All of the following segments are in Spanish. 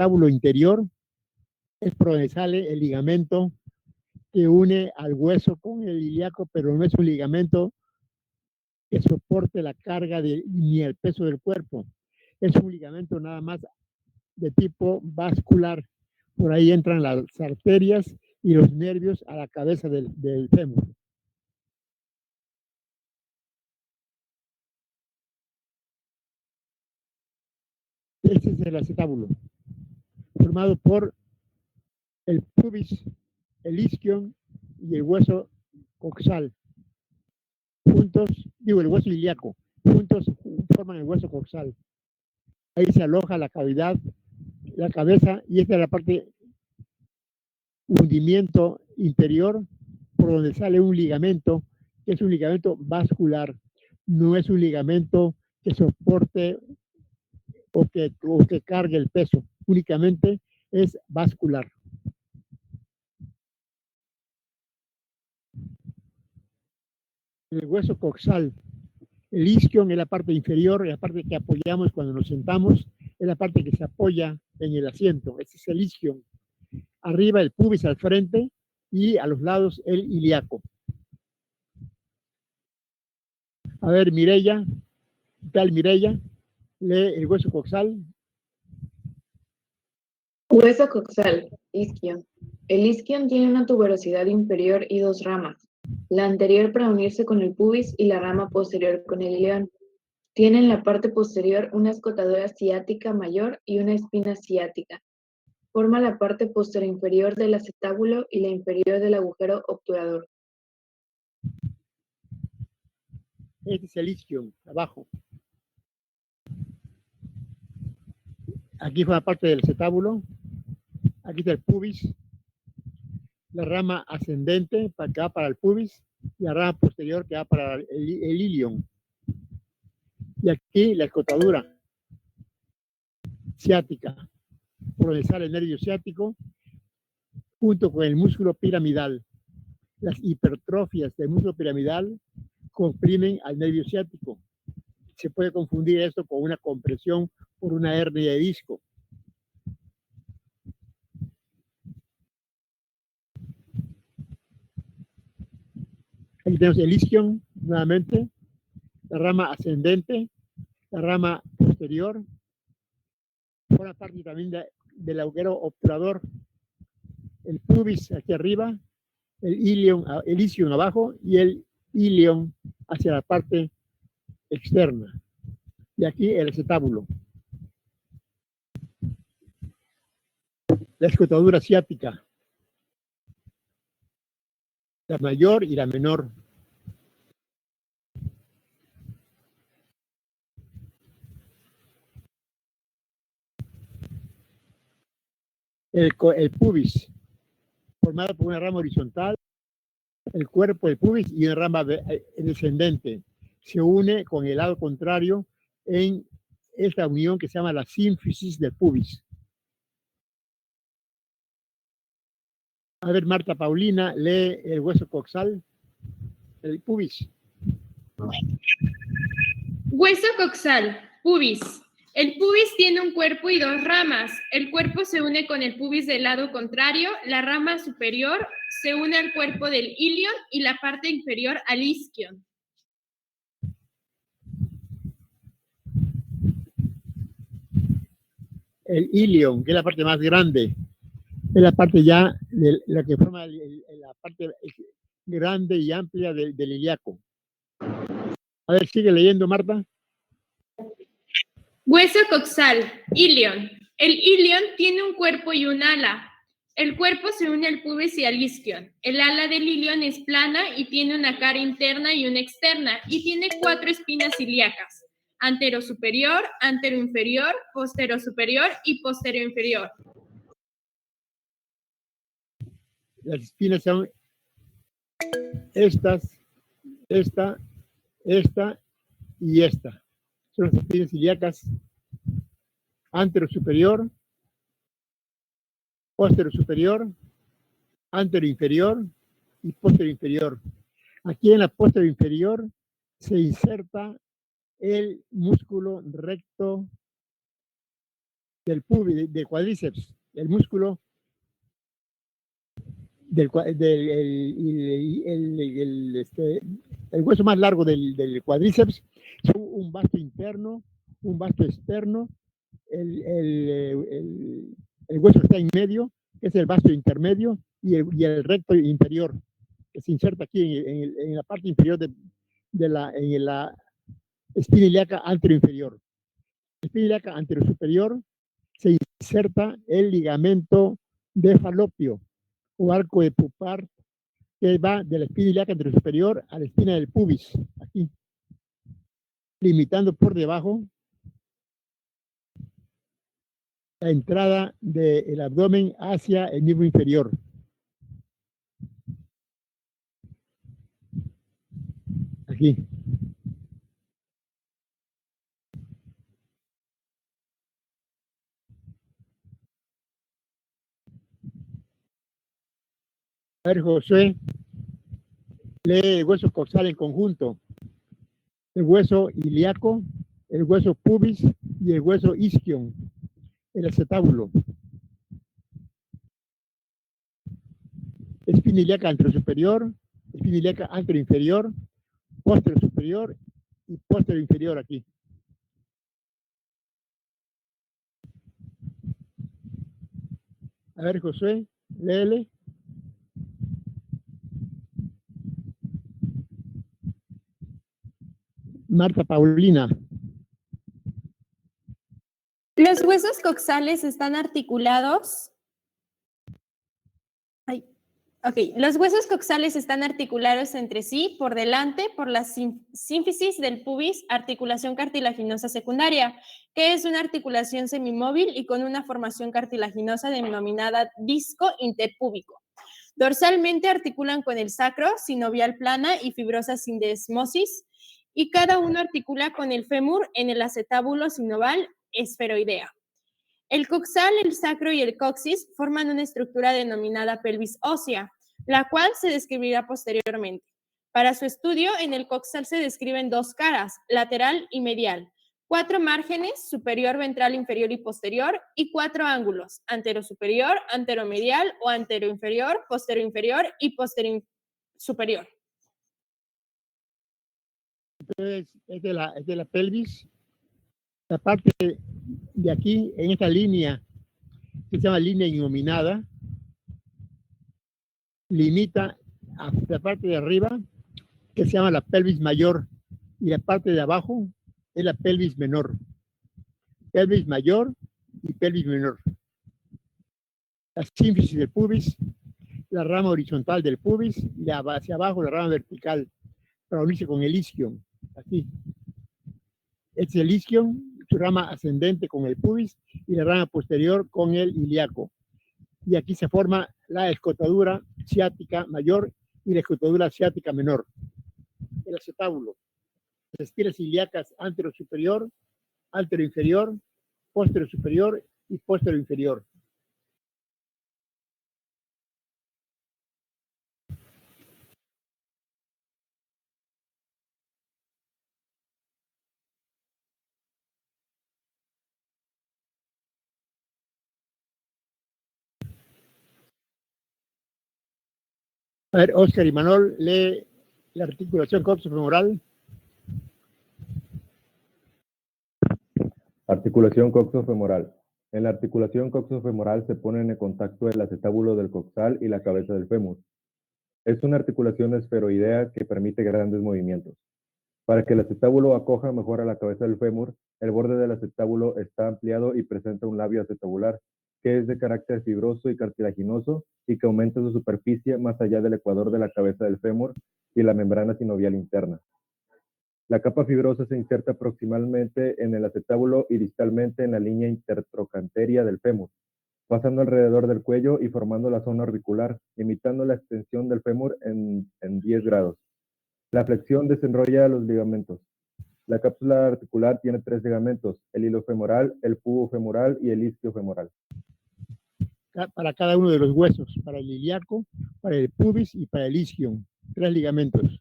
acetábulo interior es por donde sale el ligamento que une al hueso con el ilíaco, pero no es un ligamento que soporte la carga ni el peso del cuerpo. Es un ligamento nada más de tipo vascular. Por ahí entran las arterias y los nervios a la cabeza del fémur. Este es el acetábulo, formado por el pubis, el isquion y el hueso coxal. Juntos, digo, el hueso ilíaco, juntos forman el hueso coxal. Ahí se aloja la cavidad, la cabeza, y esta es la parte hundimiento interior por donde sale un ligamento, que es un ligamento vascular, no es un ligamento que soporte o que cargue el peso, únicamente es vascular. El hueso coxal, el isquion es la parte inferior, es la parte que apoyamos cuando nos sentamos, es la parte que se apoya en el asiento, ese es el isquion. Arriba el pubis al frente y a los lados el ilíaco. A ver, Mireya, ¿qué tal Mireya? Lee el hueso coxal. Hueso coxal, isquion. El isquion tiene una tuberosidad inferior y dos ramas, la anterior para unirse con el pubis y la rama posterior con el ilion. Tiene en la parte posterior una escotadura ciática mayor y una espina ciática. Forma la parte posterior del acetábulo y la inferior del agujero obturador. Este es el isquion, abajo. Aquí fue la parte del acetábulo. Aquí está el pubis. La rama ascendente que va para el pubis y la rama posterior que va para el ilion. Y aquí la escotadura ciática, por donde sale el nervio ciático, junto con el músculo piramidal. Las hipertrofias del músculo piramidal comprimen al nervio ciático. Se puede confundir esto con una compresión por una hernia de disco. Aquí tenemos el isquion, nuevamente, la rama ascendente, la rama posterior, por la parte también del agujero obturador, el pubis aquí arriba, el isquion abajo y el ilion hacia la parte externa. Y aquí el acetábulo. La escotadura ciática, la mayor y la menor. El pubis, formado por una rama horizontal, el cuerpo del pubis y una rama descendente. Se une con el lado contrario en esta unión que se llama la sínfisis del pubis. A ver, Marta Paulina, lee el hueso coxal, el pubis. Hueso coxal, pubis. El pubis tiene un cuerpo y dos ramas. El cuerpo se une con el pubis del lado contrario, la rama superior se une al cuerpo del ilion y la parte inferior al isquion. El ilion, que es la parte más grande, es la parte ya de la que forma la parte grande y amplia del ilíaco. A ver, sigue leyendo, Marta. Hueso coxal, ilion. El ilion tiene un cuerpo y un ala. El cuerpo se une al pubis y al isquion. El ala del ilion es plana y tiene una cara interna y una externa y tiene 4 espinas ilíacas: antero superior, antero inferior, postero superior y postero inferior. Las espinas son esta y esta. Son las espinas ilíacas antero superior, postero superior, antero inferior y postero inferior. Aquí en la postero inferior se inserta el músculo recto del pubis, del cuádriceps, el músculo del el hueso más largo del cuádriceps, un vasto interno, un vasto externo, el hueso que está en medio, que es el vasto intermedio, y el recto inferior, que se inserta aquí en la parte inferior en la espina ilíaca anteroinferior. En la espina ilíaca anterosuperior se inserta el ligamento de falopio o arco de Pupart, que va de la espina ilíaca anterosuperior a la espina del pubis, aquí, limitando por debajo la entrada del abdomen hacia el miembro inferior. Aquí. A ver, Josué, lee el hueso coxal en conjunto. El hueso ilíaco, el hueso pubis y el hueso isquion, el acetábulo. Espina ilíaca anterosuperior, espina ilíaca anteroinferior, póstero superior y póstero inferior aquí. A ver, Josué, léele. Marta Paulina. Los huesos coxales están articulados. Los huesos coxales están articulados entre sí por delante por la sínfisis del pubis, articulación cartilaginosa secundaria, que es una articulación semimóvil y con una formación cartilaginosa denominada disco interpúbico. Dorsalmente articulan con el sacro, sinovial plana y fibrosa sindesmosis, y cada uno articula con el fémur en el acetábulo sinoval esferoidea. El coxal, el sacro y el coxis forman una estructura denominada pelvis ósea, la cual se describirá posteriormente. Para su estudio, en el coxal se describen dos caras, lateral y medial, 4 márgenes, superior, ventral, inferior y posterior, y 4 ángulos, anterosuperior, anteromedial o anteroinferior, posterior y posterior superior. Entonces, es de la pelvis, la parte de aquí, en esta línea, que se llama línea innominada, limita a la parte de arriba, que se llama la pelvis mayor, y la parte de abajo es la pelvis menor. Pelvis mayor y pelvis menor. La sínfisis del pubis, la rama horizontal del pubis, y hacia abajo la rama vertical, para unirse con el isquion. Así. Este es el isquion, su rama ascendente con el pubis y la rama posterior con el ilíaco. Y aquí se forma la escotadura ciática mayor y la escotadura ciática menor. El acetábulo. Las espiras ilíacas antero superior, antero inferior, póstero superior y póstero inferior. A ver, Oscar y Manol, lee la articulación coxofemoral. Articulación coxofemoral. En la articulación coxofemoral se ponen en contacto el acetábulo del coxal y la cabeza del fémur. Es una articulación esferoidea que permite grandes movimientos. Para que el acetábulo acoja mejor a la cabeza del fémur, el borde del acetábulo está ampliado y presenta un labio acetabular, que es de carácter fibroso y cartilaginoso y que aumenta su superficie más allá del ecuador de la cabeza del fémur y la membrana sinovial interna. La capa fibrosa se inserta proximalmente en el acetábulo y distalmente en la línea intertrochanteria del fémur, pasando alrededor del cuello y formando la zona orbicular, imitando la extensión del fémur en 10 grados. La flexión desenrolla los ligamentos. La cápsula articular tiene 3 ligamentos, el hilo femoral, el pubo femoral y el isquio femoral. Para cada uno de los huesos, para el ilíaco, para el pubis y para el isquion. 3 ligamentos.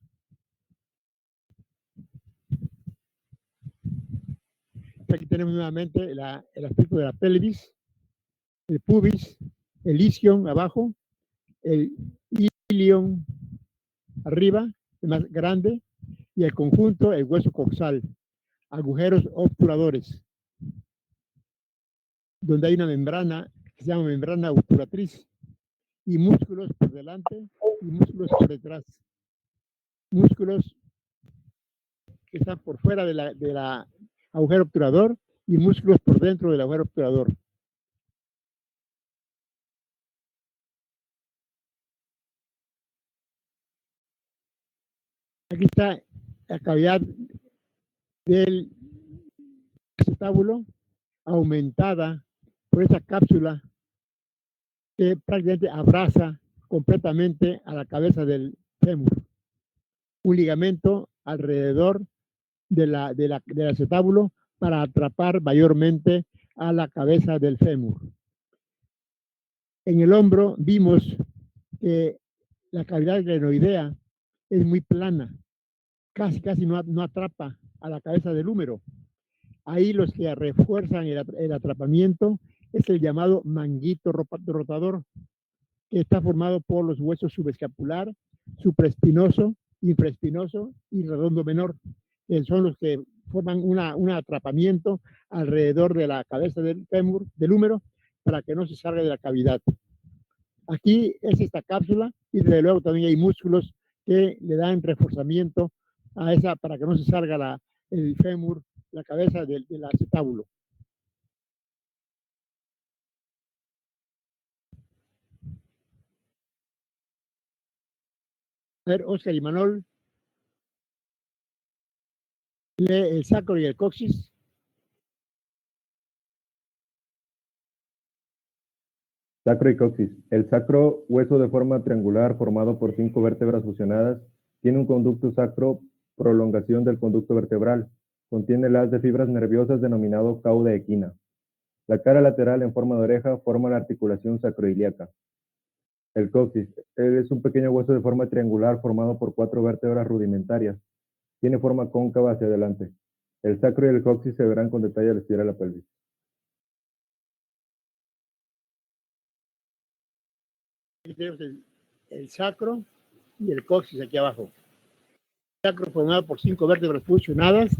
aquí tenemos nuevamente el aspecto de la pelvis, el pubis, el isquion abajo, el ilion arriba, el más grande, y el conjunto, el hueso coxal, agujeros obturadores, donde hay una membrana que se llama membrana obturatriz, y músculos por delante y músculos por detrás. Músculos que están por fuera de la agujero obturador y músculos por dentro del agujero obturador. Aquí está la cavidad del acetábulo aumentada por esa cápsula que prácticamente abraza completamente a la cabeza del fémur. Un ligamento alrededor del acetábulo para atrapar mayormente a la cabeza del fémur. En el hombro vimos que la cavidad glenoidea es muy plana, casi no atrapa a la cabeza del húmero. Ahí los que refuerzan el atrapamiento es el llamado manguito rotador, que está formado por los huesos subescapular, supraespinoso, infraespinoso y redondo menor, que son los que forman un atrapamiento alrededor de la cabeza del fémur, del húmero, para que no se salga de la cavidad. Aquí es esta cápsula y desde luego también hay músculos que le dan reforzamiento a esa para que no se salga el fémur, la cabeza del acetábulo. A ver, Oscar y Manol, lee el sacro y el coxis. Sacro y coxis. El sacro, hueso de forma triangular formado por 5 vértebras fusionadas, tiene un conducto sacro, prolongación del conducto vertebral. Contiene el haz de fibras nerviosas denominado cauda equina. La cara lateral en forma de oreja forma la articulación sacroiliaca. El coxis es un pequeño hueso de forma triangular formado por 4 vértebras rudimentarias. Tiene forma cóncava hacia adelante. El sacro y el coxis se verán con detalle al estirar la pelvis. Aquí tenemos el sacro y el coxis aquí abajo. El sacro formado por 5 vértebras fusionadas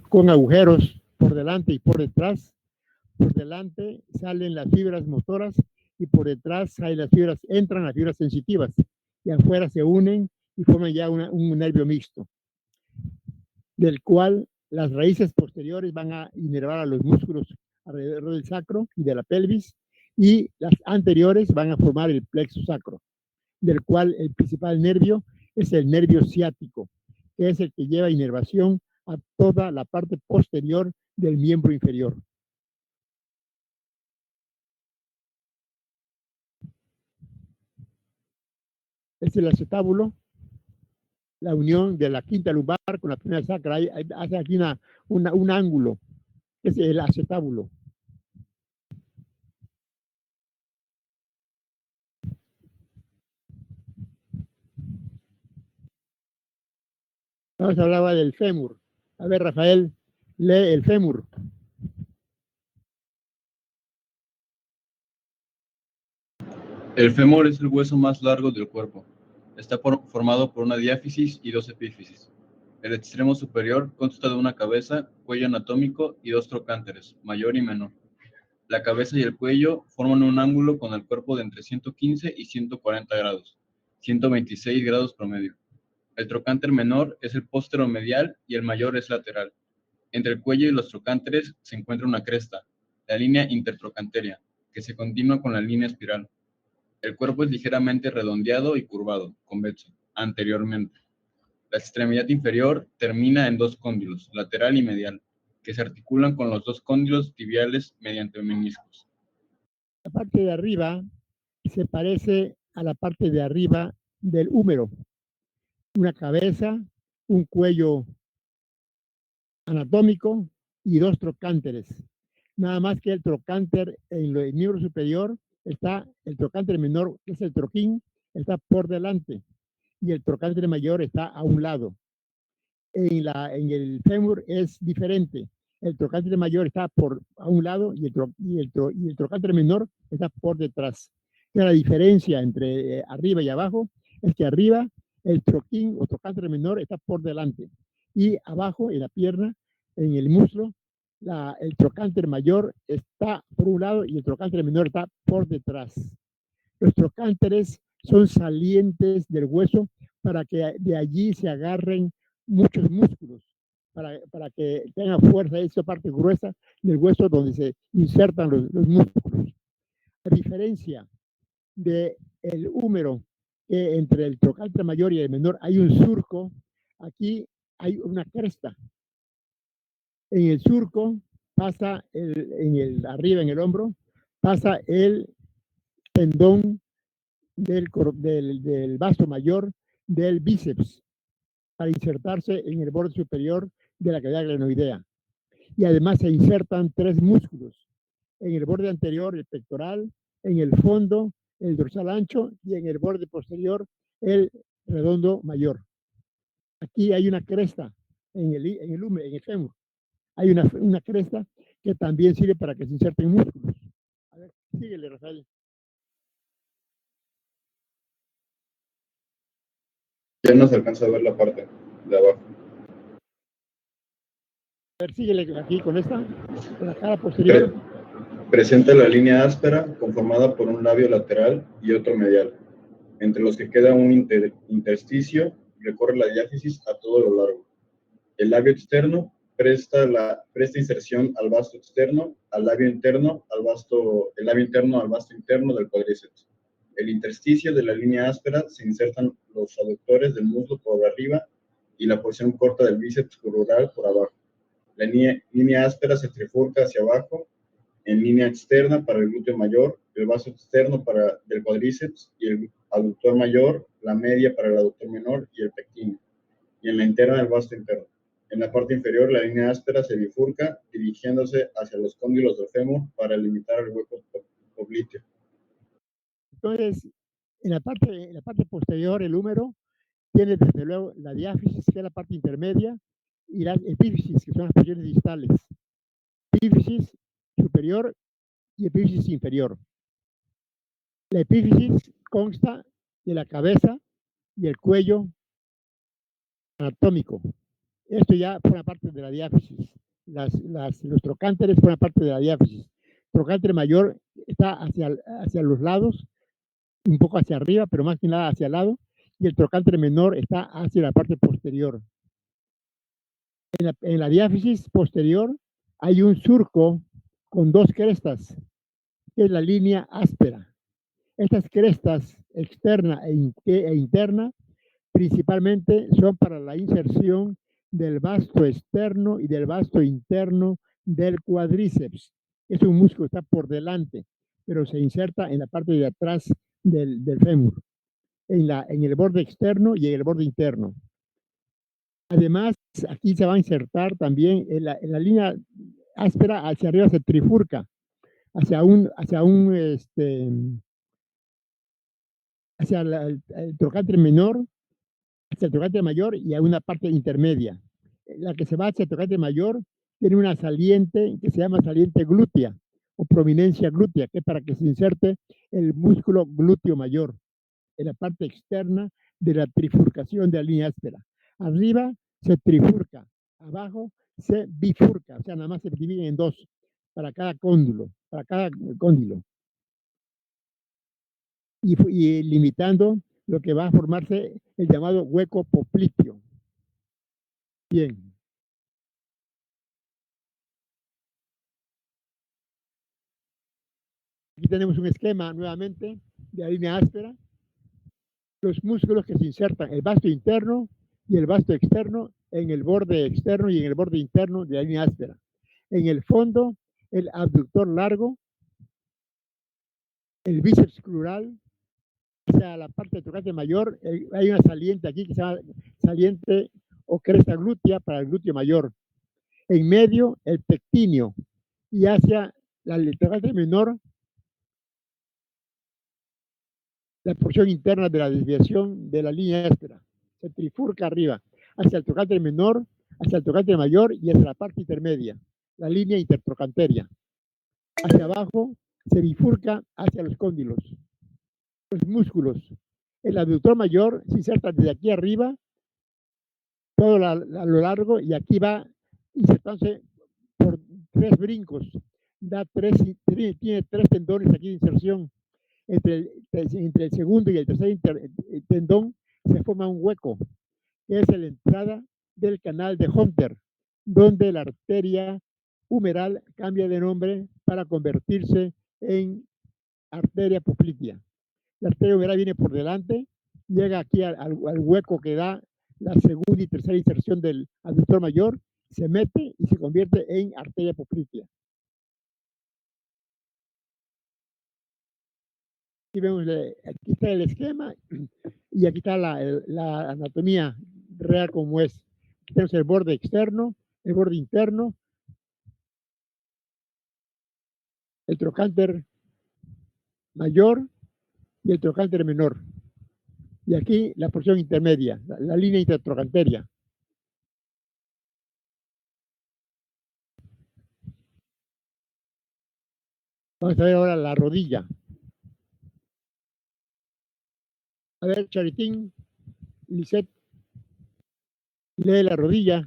con agujeros por delante y por detrás. Por delante salen las fibras motoras y por detrás entran las fibras sensitivas y afuera se unen y forman ya un nervio mixto, del cual las raíces posteriores van a inervar a los músculos alrededor del sacro y de la pelvis, y las anteriores van a formar el plexo sacro, del cual el principal nervio es el nervio ciático, que es el que lleva inervación a toda la parte posterior del miembro inferior. Es el acetábulo, la unión de la quinta lumbar con la primera sacra. Hace aquí un ángulo, es el acetábulo. Vamos a hablar del fémur. A ver, Rafael, lee el fémur. El fémur es el hueso más largo del cuerpo. Está formado por una diáfisis y 2 epífisis. El extremo superior consta de una cabeza, cuello anatómico y 2 trocánteres, mayor y menor. La cabeza y el cuello forman un ángulo con el cuerpo de entre 115 y 140 grados, 126 grados promedio. El trocánter menor es el posteromedial y el mayor es lateral. Entre el cuello y los trocánteres se encuentra una cresta, la línea intertrocanteria, que se continúa con la línea espiral. El cuerpo es ligeramente redondeado y curvado, convexo, anteriormente. La extremidad inferior termina en 2 cóndilos, lateral y medial, que se articulan con los 2 cóndilos tibiales mediante meniscos. La parte de arriba se parece a la parte de arriba del húmero. Una cabeza, un cuello anatómico y 2 trocánteres. Nada más que el trocánter en el miembro superior está, el trocánter menor, que es el troquín, está por delante y el trocánter mayor está a un lado. En el fémur es diferente. el trocánter mayor está a un lado y el trocánter menor está por detrás. La diferencia entre arriba y abajo es que arriba el troquín o trocánter menor está por delante y abajo en la pierna, en el muslo, el trocánter mayor está por un lado y el trocánter menor está por detrás. Los trocánteres son salientes del hueso para que de allí se agarren muchos músculos, para que tenga fuerza esa parte gruesa del hueso donde se insertan los músculos. A diferencia del húmero, que entre el trocánter mayor y el menor hay un surco, aquí hay una cresta. En el surco pasa arriba en el hombro, pasa el tendón del vasto mayor del bíceps para insertarse en el borde superior de la cavidad glenoidea. Y además se insertan 3 músculos, en el borde anterior el pectoral, en el fondo el dorsal ancho y en el borde posterior el redondo mayor. Aquí hay una cresta en el fémur. Hay una cresta que también sirve para que se inserten músculos. A ver, síguele, Rafael. Ya no se alcanza a ver la parte de abajo. A ver, síguele aquí con esta, con la cara posterior. Presenta la línea áspera conformada por un labio lateral y otro medial, entre los que queda un intersticio, recorre la diáfisis a todo lo largo. El labio externo presta inserción al vasto externo, el labio interno al vasto interno del cuádriceps. El intersticio de la línea áspera se insertan los aductores del muslo por arriba y la porción corta del bíceps crural por abajo. La línea áspera se trifurca hacia abajo en línea externa para el glúteo mayor, el vaso externo del cuádriceps y el aductor mayor, la media para el aductor menor y el pectíneo, y en la interna el vasto interno. En la parte inferior la línea áspera se bifurca dirigiéndose hacia los cóndilos del fémur para limitar el hueco popliteo. Entonces, en la parte posterior el húmero tiene desde luego la diáfisis, que es la parte intermedia, y la epífisis, que son las porciones distales. Epífisis superior y epífisis inferior. La epífisis consta de la cabeza y el cuello anatómico. Esto ya forma parte de la diáfisis. Los trocánteres forman parte de la diáfisis. El trocánter mayor está hacia los lados, un poco hacia arriba, pero más que nada hacia el lado, y el trocánter menor está hacia la parte posterior. En la diáfisis posterior hay un surco con 2 crestas, que es la línea áspera. Estas crestas externa e interna principalmente son para la inserción del vasto externo y del vasto interno del cuádriceps. Es un músculo que está por delante, pero se inserta en la parte de atrás del fémur, en el borde externo y en el borde interno. Además, aquí se va a insertar también en la línea áspera hacia arriba, se trifurca hacia el trocánter menor, hacia el trocánter mayor y a una parte intermedia. La que se va hacia el trocánter mayor tiene una saliente que se llama saliente glútea o prominencia glútea, que es para que se inserte el músculo glúteo mayor en la parte externa de la trifurcación de la línea áspera. Arriba se trifurca, abajo se bifurca, o sea, nada más se divide en 2 para cada cóndilo, y limitando lo que va a formarse el llamado hueco popliteo. Bien. Aquí tenemos un esquema nuevamente de la línea áspera. Los músculos que se insertan, el vasto interno y el vasto externo en el borde externo y en el borde interno de la línea áspera. En el fondo, el abductor largo, el bíceps crural, hacia la parte del trocánter mayor, hay una saliente aquí que se llama saliente o cresta glútea para el glúteo mayor. En medio, el pectíneo, y hacia el trocánter menor, la porción interna de la desviación de la línea áspera. Se trifurca arriba, hacia el trocánter menor, hacia el trocánter mayor y hacia la parte intermedia. la línea intertrocanteria. Hacia abajo se bifurca hacia los cóndilos. Los músculos. El abductor mayor se inserta desde aquí arriba, todo a lo largo, y aquí va insertándose por 3 brincos. Tiene 3 tendones aquí de inserción. Entre el segundo y el tercer tendón se forma un hueco, que es la entrada del canal de Hunter, donde la arteria humeral cambia de nombre para convertirse en arteria poplitea. La arteria humeral viene por delante, llega aquí al hueco que da la segunda y tercera inserción del abductor mayor, se mete y se convierte en arteria poplitea. Aquí vemos, aquí está el esquema y aquí está la anatomía real como es. Aquí tenemos el borde externo, el borde interno, el trocánter mayor y el trocánter menor. Y aquí la porción intermedia, la línea intertrocanteria. Vamos a ver ahora la rodilla. A ver, Charitín, Lisette, lee la rodilla.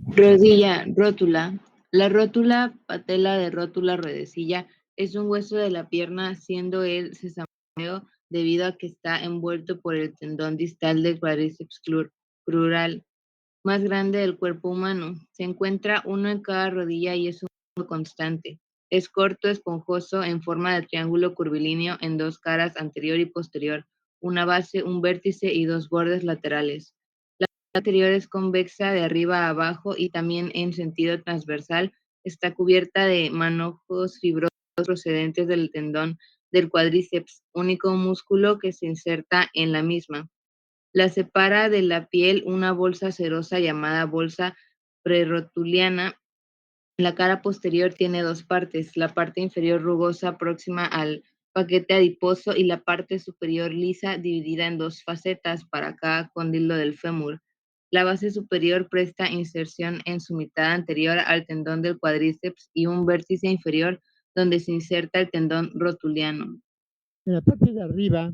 Rodilla, rótula. La rótula, patela de rótula ruedecilla, es un hueso de la pierna, siendo el sesameo debido a que está envuelto por el tendón distal del cuádriceps crural, más grande del cuerpo humano. Se encuentra uno en cada rodilla y es un movimiento constante. Es corto, esponjoso, en forma de triángulo curvilíneo en 2 caras, anterior y posterior, una base, un vértice y 2 bordes laterales. La anterior es convexa de arriba a abajo y también en sentido transversal. Está cubierta de manojos fibrosos procedentes del tendón del cuádriceps, único músculo que se inserta en la misma. La separa de la piel una bolsa serosa llamada bolsa prerotuliana. La cara posterior tiene 2 partes, la parte inferior rugosa próxima al paquete adiposo y la parte superior lisa dividida en 2 facetas para cada cóndilo del fémur. La base superior presta inserción en su mitad anterior al tendón del cuádriceps y un vértice inferior donde se inserta el tendón rotuliano. En la parte de arriba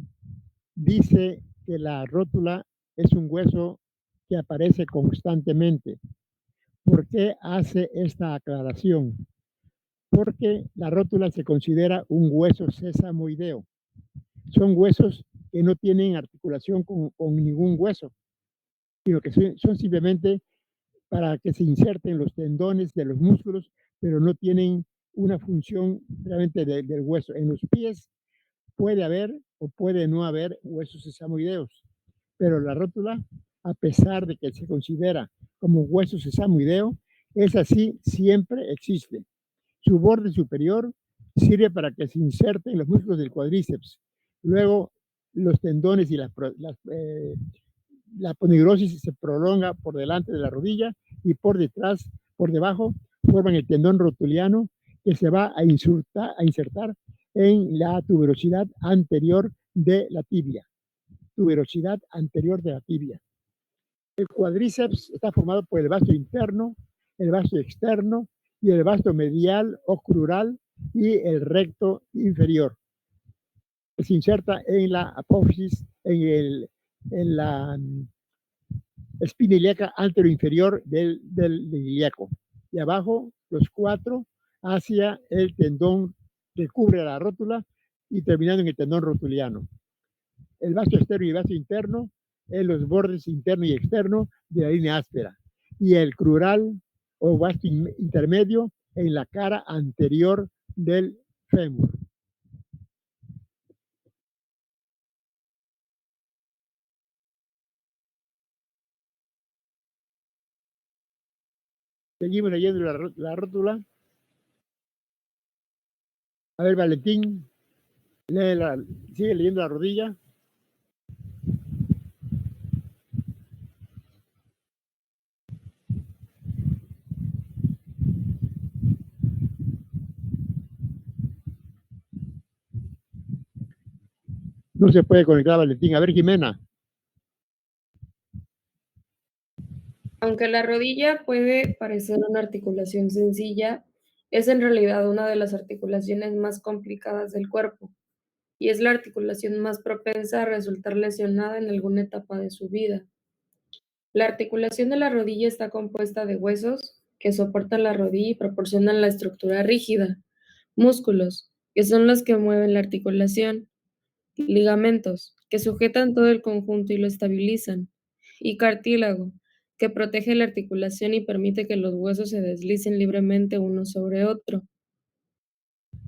dice que la rótula es un hueso que aparece constantemente. ¿Por qué hace esta aclaración? Porque la rótula se considera un hueso sesamoideo. Son huesos que no tienen articulación con ningún hueso, sino que son simplemente para que se inserten los tendones de los músculos, pero no tienen una función realmente del hueso. En los pies puede haber o puede no haber huesos sesamoideos, pero la rótula, a pesar de que se considera como hueso sesamoideo, es así, siempre existe. Su borde superior sirve para que se inserten los músculos del cuádriceps. Luego, los tendones y la poneurosis se prolonga por delante de la rodilla y por detrás, por debajo, forman el tendón rotuliano que se va a insertar en la tuberosidad anterior de la tibia. Tuberosidad anterior de la tibia. El cuádriceps está formado por el vasto interno, el vasto externo y el vasto medial o crural y el recto inferior. Se inserta en la apófisis, en la espina ilíaca anteroinferior del ilíaco. Y abajo, los 4 hacia el tendón que cubre la rótula y terminando en el tendón rotuliano. El vasto externo y el vasto interno en los bordes interno y externo de la línea áspera. Y el crural o vasto intermedio en la cara anterior del fémur. Seguimos leyendo la rótula. A ver, Valentín, sigue leyendo la rodilla. No se puede conectar, Valentín. A ver, Jimena. Aunque la rodilla puede parecer una articulación sencilla, es en realidad una de las articulaciones más complicadas del cuerpo y es la articulación más propensa a resultar lesionada en alguna etapa de su vida. La articulación de la rodilla está compuesta de huesos que soportan la rodilla y proporcionan la estructura rígida, músculos, que son los que mueven la articulación, ligamentos, que sujetan todo el conjunto y lo estabilizan, y cartílago, que protege la articulación y permite que los huesos se deslicen libremente uno sobre otro.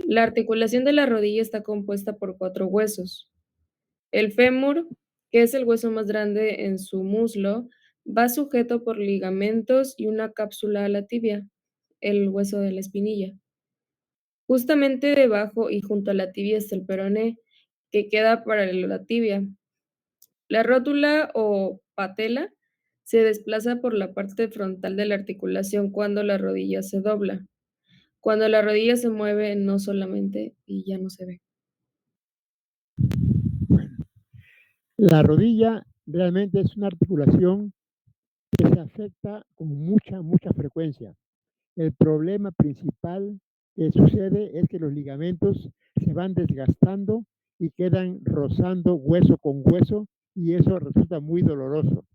La articulación de la rodilla está compuesta por 4 huesos. El fémur, que es el hueso más grande en su muslo, va sujeto por ligamentos y una cápsula a la tibia, el hueso de la espinilla. Justamente debajo y junto a la tibia está el peroné, que queda paralelo a la tibia. La rótula o patela se desplaza por la parte frontal de la articulación cuando la rodilla se dobla. Cuando la rodilla se mueve, no solamente y ya no se ve. La rodilla realmente es una articulación que se afecta con mucha frecuencia. El problema principal que sucede es que los ligamentos se van desgastando y quedan rozando hueso con hueso y eso resulta muy doloroso.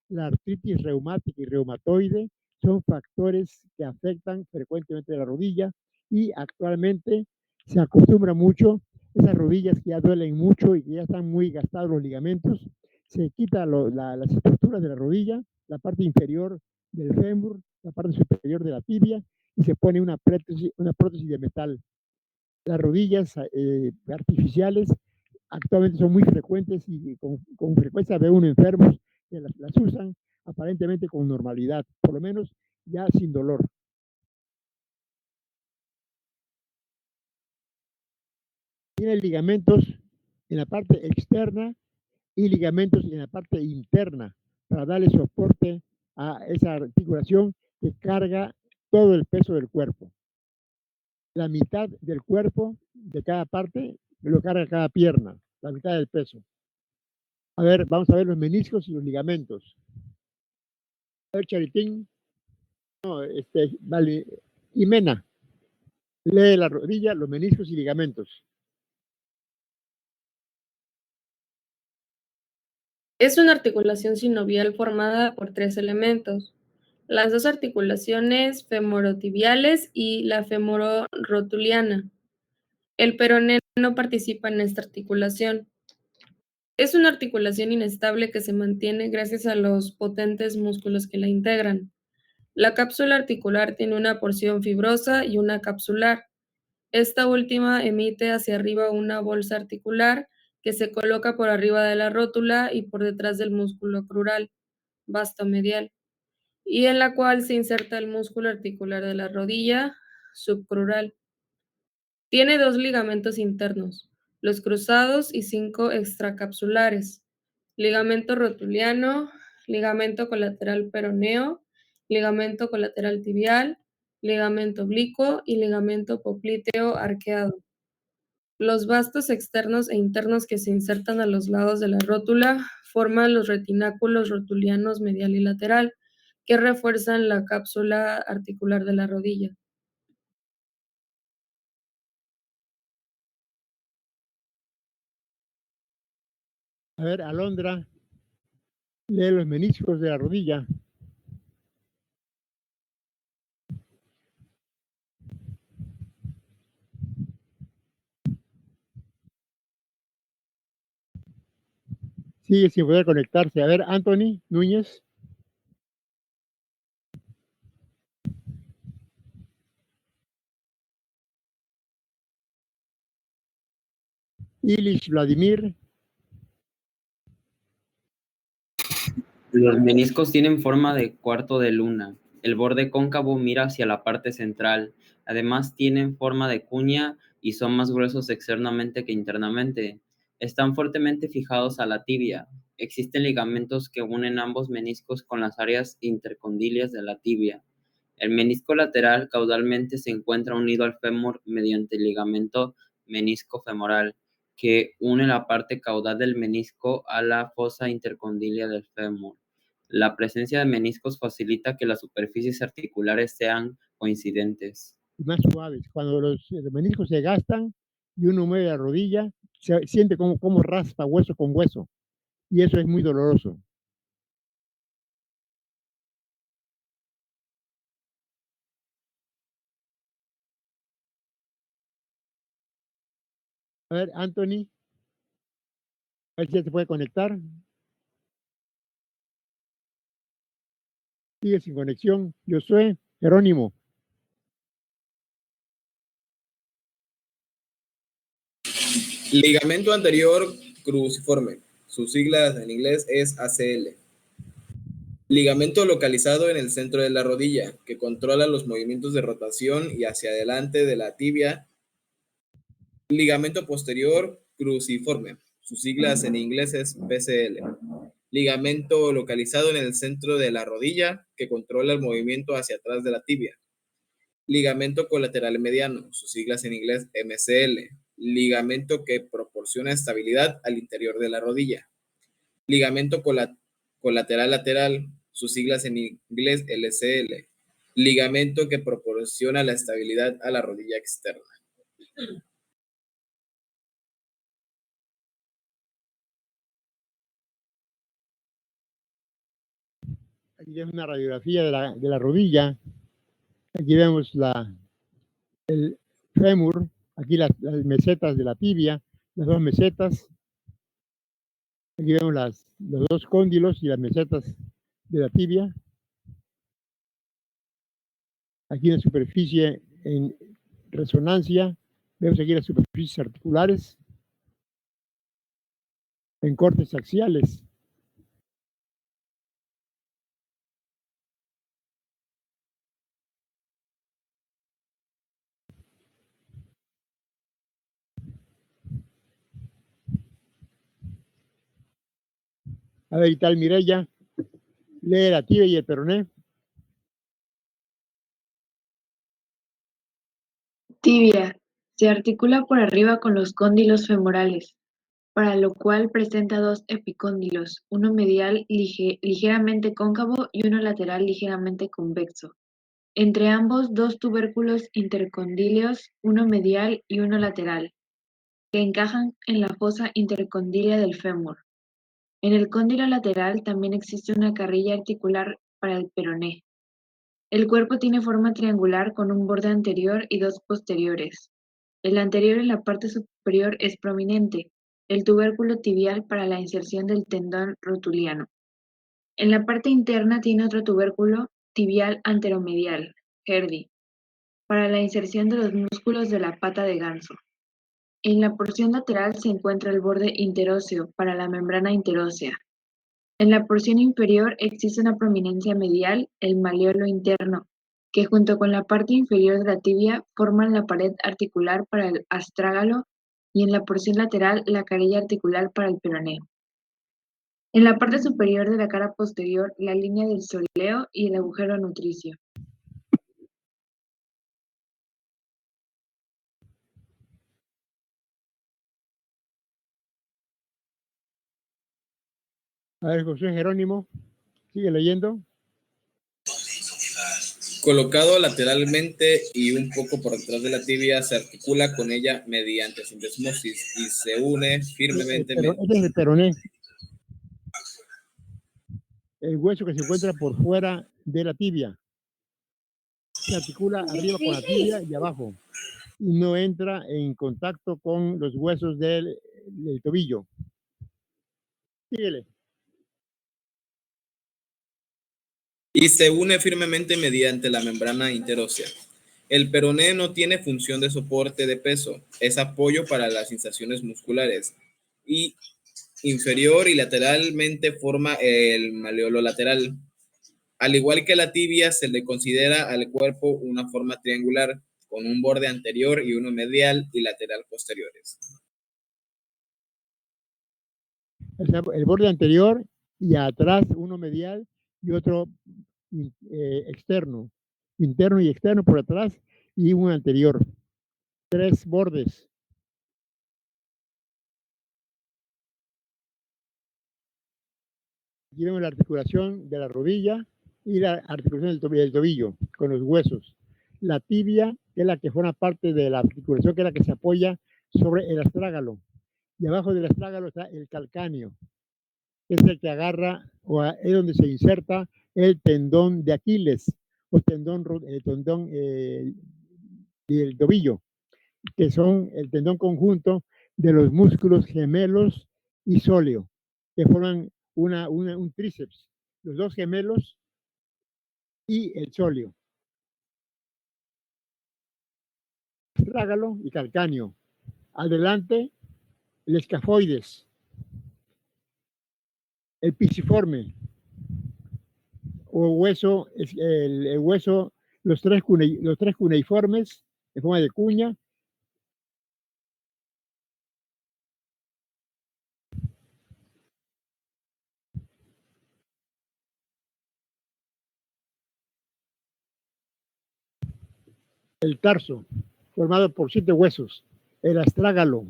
La artritis reumática y reumatoide son factores que afectan frecuentemente la rodilla y actualmente se acostumbra mucho esas rodillas que ya duelen mucho y que ya están muy gastados los ligamentos, se quita las estructuras de la rodilla, la parte inferior del fémur, la parte superior de la tibia y se pone una prótesis de metal. Las rodillas artificiales actualmente son muy frecuentes y con frecuencia ve uno enfermos que las usan aparentemente con normalidad, por lo menos ya sin dolor. Tiene ligamentos en la parte externa y ligamentos en la parte interna para darle soporte a esa articulación que carga todo el peso del cuerpo. La mitad del cuerpo de cada parte lo carga cada pierna, la mitad del peso. A ver, vamos a ver los meniscos y los ligamentos. A ver, Charitín. No, vale. Jimena, lee la rodilla, los meniscos y ligamentos. Es una articulación sinovial formada por 3 elementos: las 2 articulaciones femorotibiales y la femororotuliana. El peroné no participa en esta articulación. Es una articulación inestable que se mantiene gracias a los potentes músculos que la integran. La cápsula articular tiene una porción fibrosa y una capsular. Esta última emite hacia arriba una bolsa articular que se coloca por arriba de la rótula y por detrás del músculo crural, vasto medial, y en la cual se inserta el músculo articular de la rodilla, subcrural. Tiene 2 ligamentos internos, los cruzados y 5 extracapsulares: ligamento rotuliano, ligamento colateral peroneo, ligamento colateral tibial, ligamento oblicuo y ligamento popliteo arqueado. Los vastos externos e internos que se insertan a los lados de la rótula forman los retináculos rotulianos medial y lateral, que refuerzan la cápsula articular de la rodilla. A ver, Alondra, lee los meniscos de la rodilla. Sigue sin poder conectarse. A ver, Anthony Núñez. Ilish Vladimir. Los meniscos tienen forma de cuarto de luna. El borde cóncavo mira hacia la parte central. Además, tienen forma de cuña y son más gruesos externamente que internamente. Están fuertemente fijados a la tibia. Existen ligamentos que unen ambos meniscos con las áreas intercondilias de la tibia. El menisco lateral caudalmente se encuentra unido al fémur mediante el ligamento menisco femoral, que une la parte caudal del menisco a la fosa intercondilia del fémur. La presencia de meniscos facilita que las superficies articulares sean coincidentes. y más suaves. Cuando los meniscos se gastan y uno mueve la rodilla, se siente como raspa hueso con hueso. Y eso es muy doloroso. A ver, Anthony, a ver si ya se puede conectar. Sigue sin conexión. Josué, Jerónimo. Ligamento anterior cruciforme. Sus siglas en inglés es ACL. Ligamento localizado en el centro de la rodilla, que controla los movimientos de rotación y hacia adelante de la tibia. Ligamento posterior cruciforme. Sus siglas en inglés es PCL. Ligamento localizado en el centro de la rodilla, que controla el movimiento hacia atrás de la tibia. Ligamento colateral mediano. Sus siglas en inglés MCL. Ligamento que proporciona estabilidad al interior de la rodilla. Ligamento colateral lateral, sus siglas en inglés LCL. Ligamento que proporciona la estabilidad a la rodilla externa. Aquí vemos una radiografía de la rodilla. Aquí vemos el fémur, aquí las mesetas de la tibia, las dos mesetas. Aquí vemos los dos cóndilos y las mesetas de la tibia. Aquí la superficie en resonancia. Vemos aquí las superficies articulares en cortes axiales. A ver, y tal Mireya, lee la tibia y el peroné. Tibia. Se articula por arriba con los cóndilos femorales, para lo cual presenta dos epicóndilos, uno medial ligeramente cóncavo y uno lateral ligeramente convexo. Entre ambos, dos tubérculos intercondíleos, uno medial y uno lateral, que encajan en la fosa intercondílea del fémur. En el cóndilo lateral también existe una carrilla articular para el peroné. El cuerpo tiene forma triangular con un borde anterior y dos posteriores. El anterior en la parte superior es prominente, el tubérculo tibial para la inserción del tendón rotuliano. En la parte interna tiene otro tubérculo tibial anteromedial, HERDI, para la inserción de los músculos de la pata de ganso. En la porción lateral se encuentra el borde interóseo para la membrana interósea. En la porción inferior existe una prominencia medial, el maleolo interno, que junto con la parte inferior de la tibia forman la pared articular para el astrágalo y en la porción lateral la carilla articular para el peroneo. En la parte superior de la cara posterior la línea del soleo y el agujero nutricio. A ver, José Jerónimo, sigue leyendo. Colocado lateralmente y un poco por detrás de la tibia, se articula con ella mediante sindesmosis y se une firmemente. Este es el peroné. El hueso que se encuentra por fuera de la tibia. Se articula arriba con la tibia y abajo. Y no entra en contacto con los huesos del tobillo. Síguele. Y se une firmemente mediante la membrana interósea. El peroné no tiene función de soporte de peso, es apoyo para las inserciones musculares. Y inferior y lateralmente forma el maleolo lateral. Al igual que la tibia, se le considera al cuerpo una forma triangular, con un borde anterior y uno medial y lateral posteriores. El borde anterior y atrás uno medial y otro externo. Interno y externo por atrás y un anterior. 3 bordes. Aquí vemos la articulación de la rodilla y la articulación del tobillo con los huesos. La tibia, que es la que forma parte de la articulación, que es la que se apoya sobre el astrágalo. Y abajo del astrágalo está el calcáneo, que es el que agarra o es donde se inserta el tendón de Aquiles o tendón del tobillo, que son el tendón conjunto de los músculos gemelos y sóleo, que forman un tríceps, los dos gemelos y el sóleo. Astrágalo y calcáneo. Adelante, el escafoides, el pisiforme, o hueso, el hueso, los tres cuneiformes en forma de cuña. El tarso, formado por 7 huesos. El astrágalo,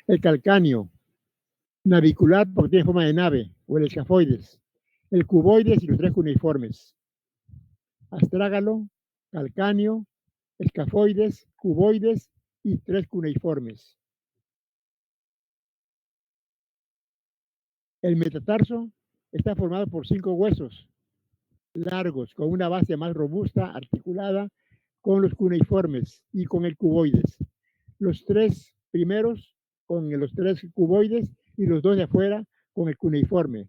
el calcáneo, navicular, porque tiene forma de nave, o el escafoides. El cuboides y los tres cuneiformes. Astrágalo, calcáneo, escafoides, cuboides y 3 cuneiformes. El metatarso está formado por 5 huesos largos, con una base más robusta, articulada con los cuneiformes y con el cuboides. Los 3 primeros con los 3 cuboides y los 2 de afuera con el cuneiforme.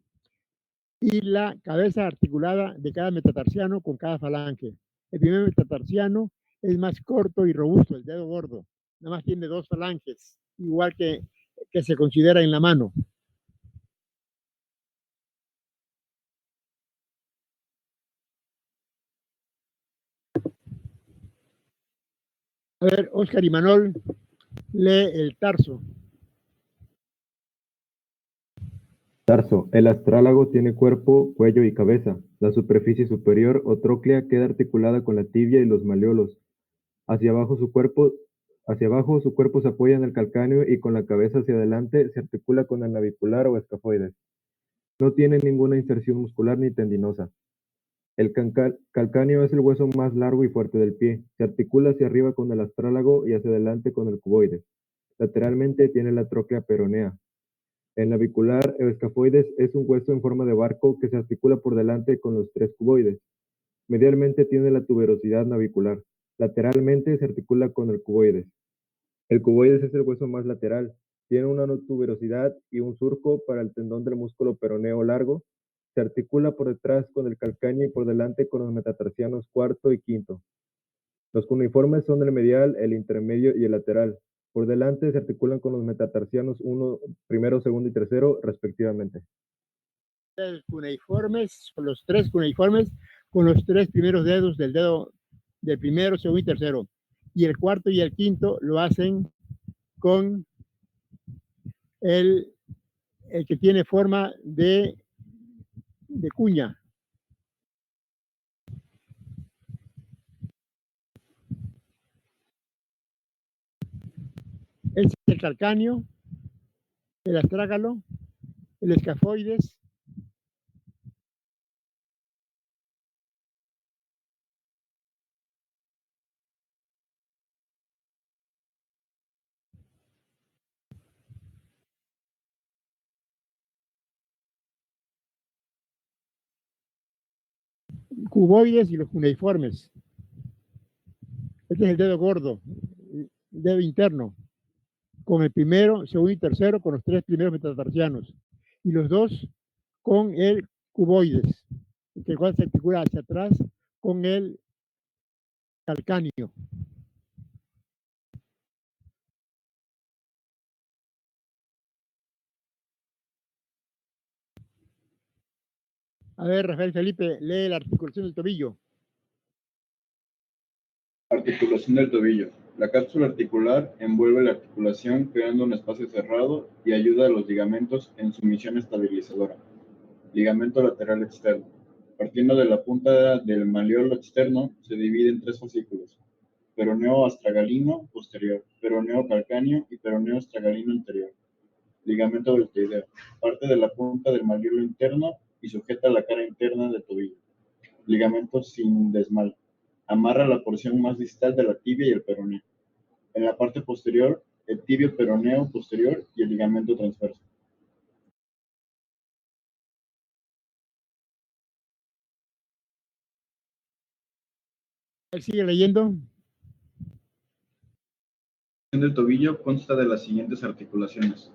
Y la cabeza articulada de cada metatarsiano con cada falange. El primer metatarsiano es más corto y robusto, el dedo gordo. Nada más tiene 2 falanges, igual que se considera en la mano. A ver, Oscar Imanol lee el tarso. Tarso. El astrálago tiene cuerpo, cuello y cabeza. La superficie superior o tróclea queda articulada con la tibia y los malleolos. Hacia abajo su cuerpo se apoya en el calcáneo y con la cabeza hacia adelante se articula con el navicular o escafoides. No tiene ninguna inserción muscular ni tendinosa. El calcáneo es el hueso más largo y fuerte del pie. Se articula hacia arriba con el astrálago y hacia adelante con el cuboides. Lateralmente tiene la tróclea peronea. El navicular o escafoides es un hueso en forma de barco que se articula por delante con los 3 cuboides. Medialmente tiene la tuberosidad navicular. Lateralmente se articula con el cuboides. El cuboides es el hueso más lateral. Tiene una tuberosidad y un surco para el tendón del músculo peroneo largo. Se articula por detrás con el calcáneo y por delante con los metatarsianos cuarto y quinto. Los cuneiformes son el medial, el intermedio y el lateral. Por delante se articulan con los metatarsianos primero, segundo y tercero, respectivamente. Cuneiformes, con los 3 cuneiformes, con los 3 primeros dedos del dedo del primero, segundo y tercero. Y el cuarto y el quinto lo hacen con el que tiene forma de cuña. Es el calcáneo, el astrágalo, el escafoides, cuboides y los cuneiformes. Este es el dedo gordo, el dedo interno, con el primero, segundo y tercero, con los 3 primeros metatarsianos. Y los 2 con el cuboides, el cual se articula hacia atrás con el calcáneo. A ver, Rafael Felipe, lee la articulación del tobillo. Articulación del tobillo. La cápsula articular envuelve la articulación creando un espacio cerrado y ayuda a los ligamentos en su misión estabilizadora. Ligamento lateral externo. Partiendo de la punta del malleolo externo, se divide en 3 fascículos: peroneo astragalino posterior, peroneo calcáneo y peroneo astragalino anterior. Ligamento deltoideo. Parte de la punta del malleolo interno y sujeta la cara interna del tobillo. Ligamento sindesmal. Amarra la porción más distal de la tibia y el peroneo. En la parte posterior, el tibio peroneo posterior y el ligamento transverso. Él sigue leyendo. Del tobillo consta de las siguientes articulaciones.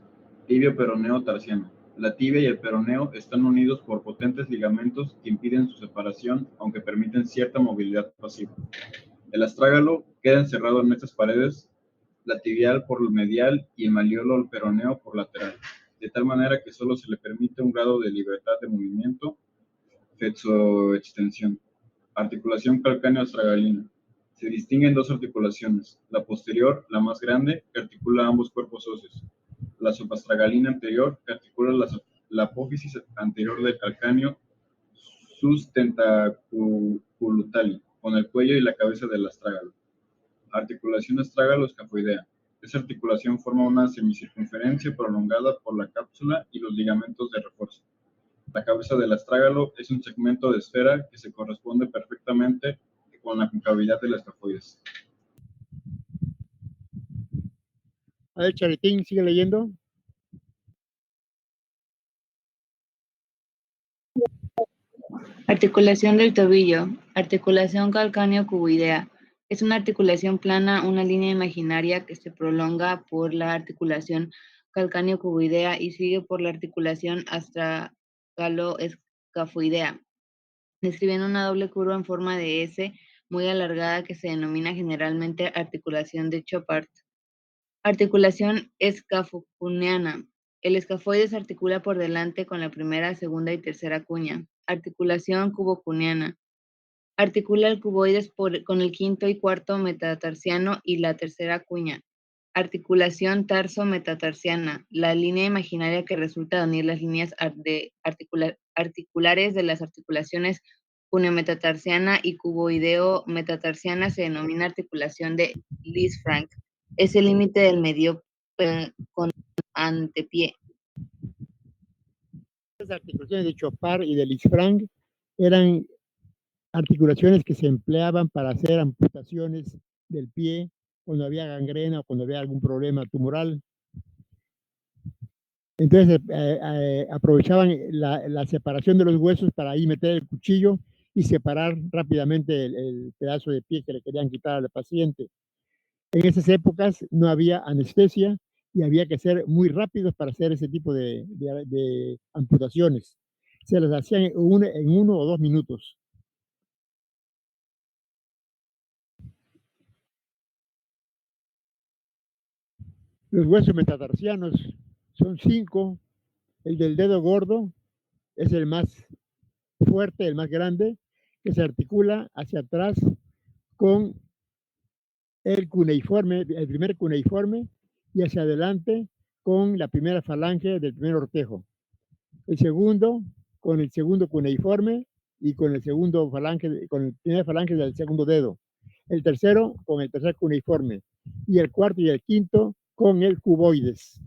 Tibio peroneo tarsiano. La tibia y el peroneo están unidos por potentes ligamentos que impiden su separación, aunque permiten cierta movilidad pasiva. El astrágalo queda encerrado en estas paredes, la tibial por medial y el malleolo peroneo por lateral, de tal manera que solo se le permite un grado de libertad de movimiento, flexoextensión. Articulación calcáneo-astragalina. Se distinguen dos articulaciones, la posterior, la más grande, que articula ambos cuerpos óseos, la subastragalina anterior, que articula la apófisis anterior del calcáneo sustentaculutali, con el cuello y la cabeza del astrágalo. Articulación astrágalo-escafoidea. Esta articulación forma una semicircunferencia prolongada por la cápsula y los ligamentos de refuerzo. La cabeza del astrágalo es un segmento de esfera que se corresponde perfectamente con la concavidad del escafoides. A ver, Charitín, sigue leyendo. Articulación del tobillo. Articulación calcáneo-cuboidea. Es una articulación plana, una línea imaginaria que se prolonga por la articulación calcáneo-cuboidea y sigue por la articulación astragalo-escafoidea, describiendo una doble curva en forma de S muy alargada que se denomina generalmente articulación de Chopard. Articulación escafocuneana. El escafoide se articula por delante con la primera, segunda y tercera cuña. Articulación cubocuneana. Articula el cuboides con el quinto y cuarto metatarsiano y la tercera cuña. Articulación tarso-metatarsiana. La línea imaginaria que resulta de unir las líneas articulares de las articulaciones cuneo-metatarsiana y cuboideo-metatarsiana se denomina articulación de Lisfranc. Es el límite del medio con antepié. Las articulaciones de Chopard y de Lisfranc eran articulaciones que se empleaban para hacer amputaciones del pie cuando había gangrena o cuando había algún problema tumoral. Entonces aprovechaban la separación de los huesos para ahí meter el cuchillo y separar rápidamente el pedazo de pie que le querían quitar al paciente. En esas épocas no había anestesia y había que ser muy rápidos para hacer ese tipo de amputaciones. Se las hacían en 1 o 2 minutos. Los huesos metatarsianos son 5. El del dedo gordo es el más fuerte, el más grande, que se articula hacia atrás con el cuneiforme, el primer cuneiforme, y hacia adelante con la primera falange del primer ortejo. El segundo con el segundo cuneiforme y con el segundo falange, con el primer falange del segundo dedo. El tercero con el tercer cuneiforme. Y el cuarto y el quinto con el cuboides.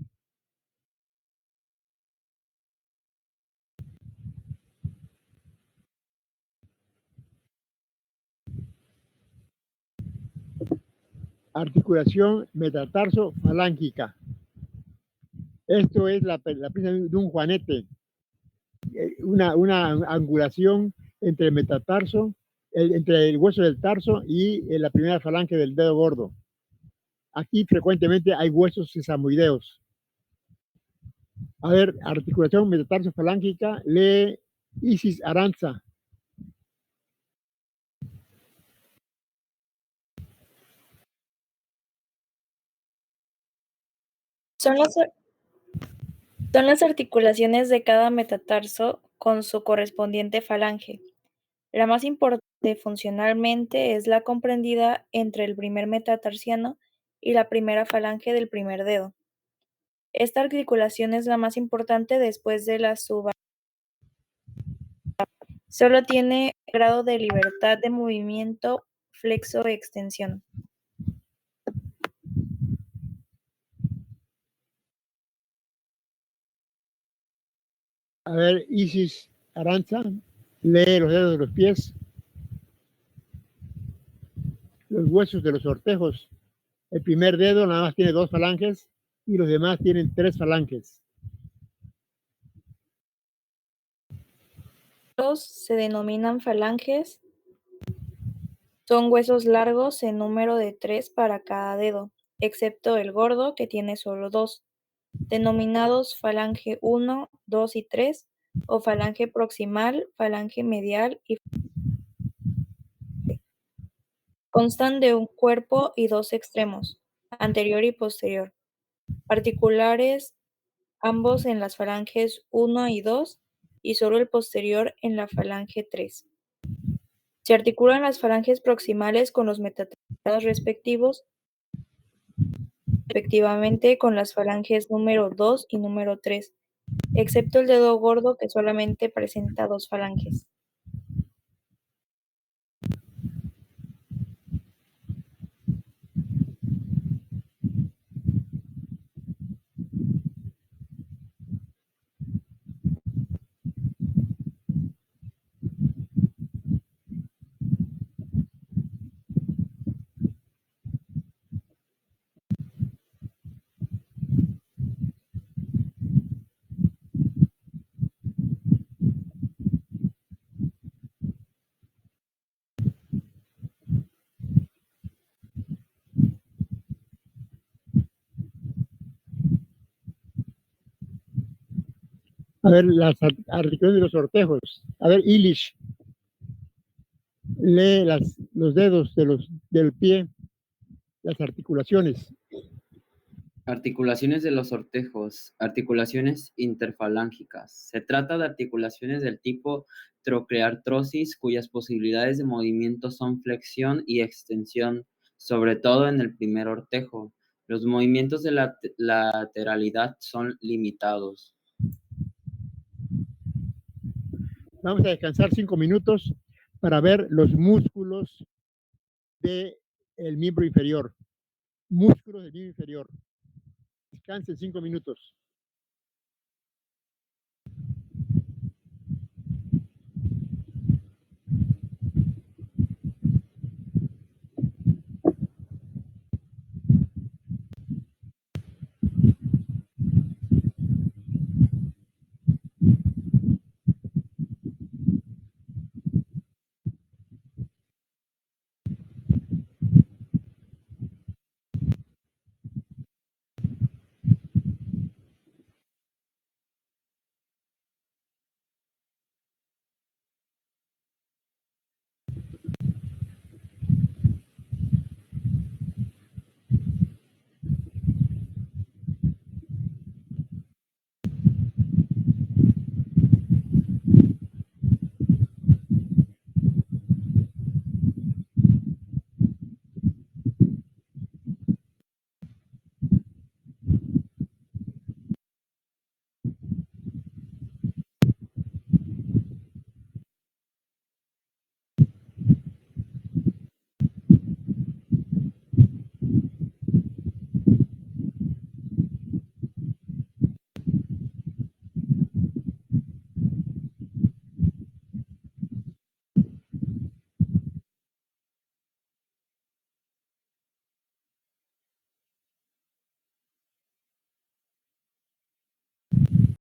Articulación metatarso-falángica. Esto es la pinza de un juanete, una angulación entre el metatarso, entre el hueso del tarso y la primera falange del dedo gordo. Aquí frecuentemente hay huesos sesamoideos. A ver, articulación metatarso-falángica, lee Isis Aranza. Son las articulaciones de cada metatarso con su correspondiente falange. La más importante funcionalmente es la comprendida entre el primer metatarsiano y la primera falange del primer dedo. Esta articulación es la más importante después de la subarticulación. Solo tiene grado de libertad de movimiento, flexo-extensión. A ver, Isis Aranza, lee los dedos de los pies, los huesos de los sortejos. El primer dedo nada más tiene 2 falanges y los demás tienen 3 falanges. Los se denominan falanges. Son huesos largos en número de 3 para cada dedo, excepto el gordo que tiene solo 2, denominados falange 1, 2 y 3, o falange proximal, falange medial y constan de un cuerpo y 2 extremos, anterior y posterior, particulares ambos en las falanges 1 y 2 y solo el posterior en la falange 3. Se articulan las falanges proximales con los metatarsianos respectivos, respectivamente con las falanges número 2 y número 3, excepto el dedo gordo que solamente presenta 2 falanges. A ver, las articulaciones de los sortejos. A ver, Ilish, lee los dedos del pie, las articulaciones. Articulaciones de los sortejos, articulaciones interfalángicas. Se trata de articulaciones del tipo trocleartrosis, cuyas posibilidades de movimiento son flexión y extensión, sobre todo en el primer ortejo. Los movimientos de la lateralidad son limitados. Vamos a descansar 5 minutos para ver los músculos del miembro inferior. Músculos del miembro inferior. Descansen 5 minutos.